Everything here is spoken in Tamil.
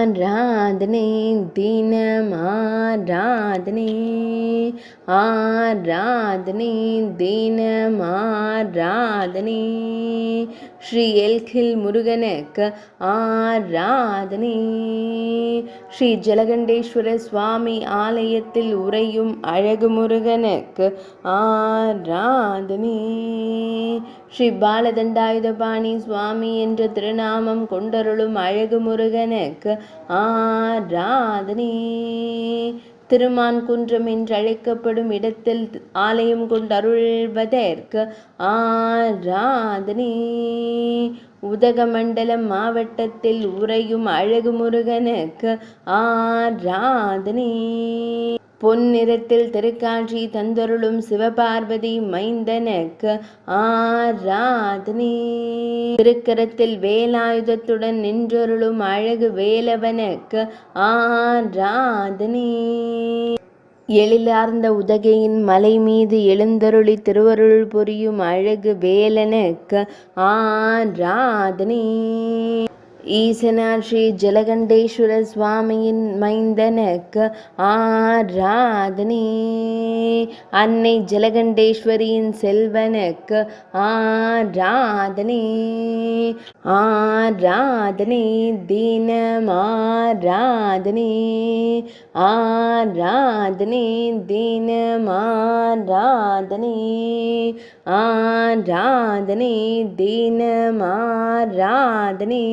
ஆராதனை தினம் ஆராதனை ஆராதனை தினம் ஆராதனை ஸ்ரீ எல்கில் முருகனுக்கு ஆராதனை ஸ்ரீ ஜலகண்டேஸ்வர சுவாமி ஆலயத்தில் உறையும் அழகு முருகனுக்கு ஆராதனை ஸ்ரீ பாலதண்டாயுதபாணி சுவாமி என்ற திருநாமம் கொண்டருளும் அழகு முருகனுக்கு ஆராதனை திருமான் குன்றம் என்றழைக்கப்படும் இடத்தில் ஆலயம் கொண்டருள்வதற்கு ஆராதனை உதகமண்டலம் மாவட்டத்தில் உறையும் அழகு முருகனுக்கு ஆராதனை பொன்னிறத்தில் திருக்காட்சி தந்தருளும் சிவபார்வதி மைந்தனுக்கு ஆராதனை திருக்கரத்தில் வேலாயுதத்துடன் நின்றருளும் அழகு வேலவனுக்கு ஆராதனை எழிலார்ந்த உதகையின் மலை மீது எழுந்தருளி திருவருள் புரியும் அழகு வேலனுக்கு ஆராதனை ஈசனார் ஸ்ரீ ஜலகண்டேஸ்வர சுவாமியின் மைந்தனுக்கு ஆராதனை அன்னை ஜலகண்டேஸ்வரியின் செல்வனுக்கு ஆராதனை ஆராதனை தினம் ஆராதனை ஆராதனை தினம் ஆராதனை ஆராதனை தினம் ஆராதனை